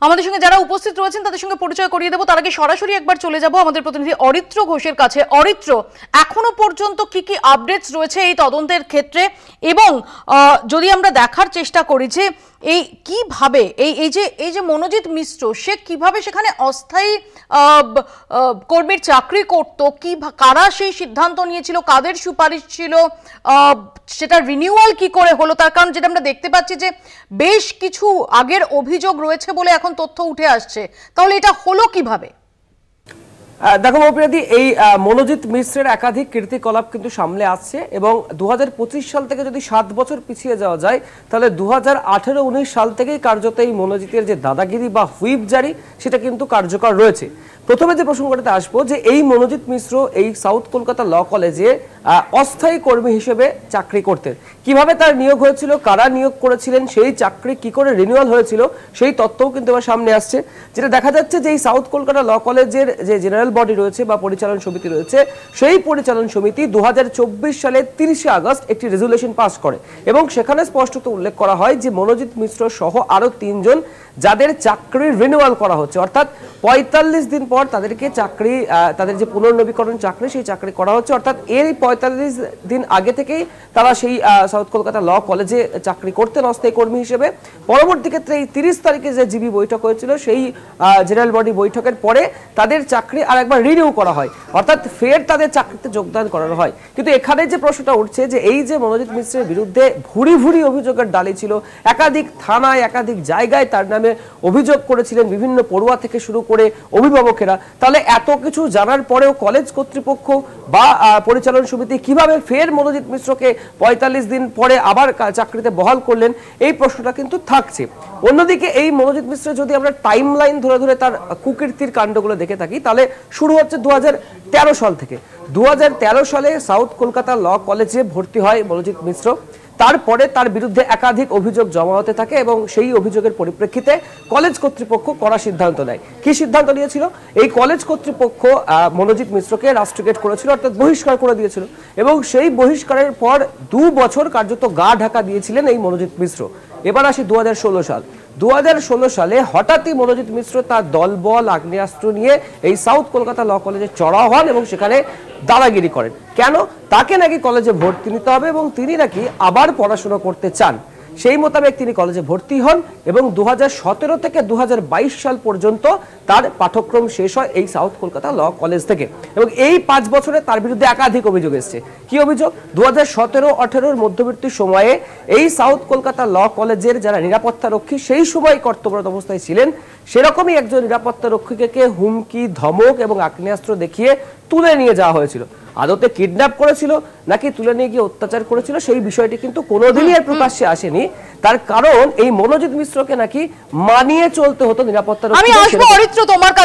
আমাদের সঙ্গে যারা উপস্থিত রয়েছেন তাদের সঙ্গে পরিচয় করিয়ে দেবো। তার আগে সরাসরি একবার চলে যাব আমাদের প্রতিনিধি অরিত্র ঘোষের কাছে। অরিত্র, এখনো পর্যন্ত কি কি আপডেটস রয়েছে এই তদন্তের ক্ষেত্রে, এবং যদি আমরা দেখার চেষ্টা করি যে এই কিভাবে এই যে মনোজিৎ মিশ্র সে কিভাবে সেখানে অস্থায়ী কর্মীর চাকরি করত, কি কারা সেই সিদ্ধান্ত নিয়েছিল, কাদের সুপারিশ ছিল, সেটা রিনিউয়াল কি করে হলো, তার কারণ যেটা আমরা দেখতে পাচ্ছি যে বেশ কিছু আগের অভিযোগ রয়েছে বলে এখন তথ্য উঠে আসছে, তাহলে এটা হলো কিভাবে? দেখো মৌপ্রিয়াদি, এই মনোজিৎ মিশ্রের একাধিক কীর্তিকলাপ কিন্তু সামনে আসছে এবং 2025 সাল থেকে যদি 7 বছর পিছিয়ে যাওয়া যায় তাহলে 2018-19 সাল থেকেই কার্যত এই মনোজিতের যে দাদাগিরি বা হুইপ জারি সেটা কিন্তু কার্যকর রয়েছে। প্রথমে যে প্রসঙ্গটাতে আসবো যে এই মনোজিৎ মিশ্র এই সাউথ কলকাতা ল কলেজে অস্থায়ী কর্মী হিসেবে চাকরি করতেন। কিভাবে তার নিয়োগ হয়েছিল, কারা নিয়োগ করেছিলেন, সেই চাকরি কি করে রিনিউয়াল হয়েছিল সেই তথ্যও কিন্তু এবার সামনে আসছে। যেটা দেখা যাচ্ছে যে এই সাউথ কলকাতা ল কলেজের যে জেনারেল বডি রয়েছে বা পরিচালন সমিতি রয়েছে, সেই পরিচালন সমিতি 2024 সালের 30শে আগস্ট একটি রেজুলেশন পাস করে এবং সেখানে স্পষ্টত উল্লেখ করা হয় যে মনোজিৎ মিশ্র সহ আরো 3 জন যাদের চাকরি রিনিউয়াল করা হচ্ছে, অর্থাৎ 45 দিন পর তাদেরকে চাকরি, তাদের যে পুনর্নবীকরণ চাকরি সেই চাকরি করা হচ্ছে, অর্থাৎ এর 45 দিন আগে থেকেই তারা সেই সাউথ কলকাতা ল কলেজে চাকরি করতেন অস্থায়ী কর্মী হিসেবে। পরবর্তী ক্ষেত্রে এই 30 তারিখে যে জিবি বৈঠক হয়েছিল সেই জেনারেল বডি বৈঠকের পরে তাদের চাকরি আর একবার রিনিউ করা হয়, অর্থাৎ ফের তাদের চাকরিতে যোগদান করানো হয়। কিন্তু এখানে যে প্রশ্নটা উঠছে যে এই যে মনোজিৎ মিশ্রের বিরুদ্ধে ভুরি ভুরি অভিযোগের ডালি ছিল, একাধিক থানায় একাধিক জায়গায় তার নামে অভিযোগ করেছিলেন বিভিন্ন পড়ুয়া থেকে শুরু করে অভিভাবকেরা, তাহলে এত কিছু জানার পরেও কলেজ কর্তৃপক্ষ বা পরিচালন সমিতি কিভাবে ফের মনোজিৎ মিশ্রকে 45 দিন পরে আবার চাকরিতে বহাল করলেন, এই প্রশ্নটা কিন্তু থাকছে। অন্যদিকে এই মনোজিৎ মিশ্র যদি আমরা টাইম লাইন ধরে ধরে তার কুকীর্তির কাণ্ডগুলো দেখে থাকি তাহলে শুরু হচ্ছে 2013 সাল থেকে। 2013 সালে সাউথ কলকাতা ল কলেজে ভর্তি হয় মনোজিৎ মিশ্র। তারপরে তার বিরুদ্ধে একাধিক অভিযোগ জমা হতে থাকে এবং সেই অভিযোগের পরিপ্রেক্ষিতে কলেজ কর্তৃপক্ষ কড়া সিদ্ধান্ত নেয়। কি সিদ্ধান্ত নিয়েছিল? এই কলেজ কর্তৃপক্ষ মনোজিৎ মিশ্রকে রাস্ট্রিগেট করেছিল, অর্থাৎ বহিষ্কার করে দিয়েছিল এবং সেই বহিষ্কারের পর 2 বছর কার্যত গা ঢাকা দিয়েছিলেন এই মনোজিৎ মিশ্র। এবার আসি 2016 সাল। 2016 সালে হঠাৎই মনোজিৎ মিশ্র তার দলবল আগ্নেয়াস্ত্র নিয়ে এই সাউথ কলকাতা ল কলেজে চড়াও হন এবং সেখানে দাদাগিরি করেন। কেন? তাকে নাকি কলেজে ভর্তি নিতে হবে এবং তিনি নাকি আবার পড়াশোনা করতে চান। সেই মোতাবেক তিনি কলেজে ভর্তি হন এবং 2017 থেকে 2022 সাল পর্যন্ত তার পাঠ্যক্রম শেষ হয় এই সাউথ কলকাতা ল কলেজ থেকে এবং এই 5 বছরে তার বিরুদ্ধে একাধিক অভিযোগ এসেছে। কি অভিযোগ? 2017-18 মধ্যবর্তী সময়ে এই সাউথ কলকাতা ল কলেজের যারা নিরাপত্তা রক্ষী সেই সময় কর্তব্যরত অবস্থায় ছিলেন, সেরকমই একজন নিরাপত্তা রক্ষীকে হুমকি, ধমক এবং আগ্নেয়াস্ত্র দেখিয়ে তুলে নিয়ে যাওয়া হয়েছিল। আদতে কিডন্যাপ করেছিল নাকি তুলে নিয়ে গিয়ে অত্যাচার করেছিল সেই বিষয়টি কিন্তু কোনোদিনই আর প্রকাশ্যে আসেনি। তার কারণ এই মনোজিৎ মিশ্রকে নাকি মানিয়ে চলতে হতো নিরাপত্তা রক্ষী। আমি আসবো অরিত্র তোমার কাছে।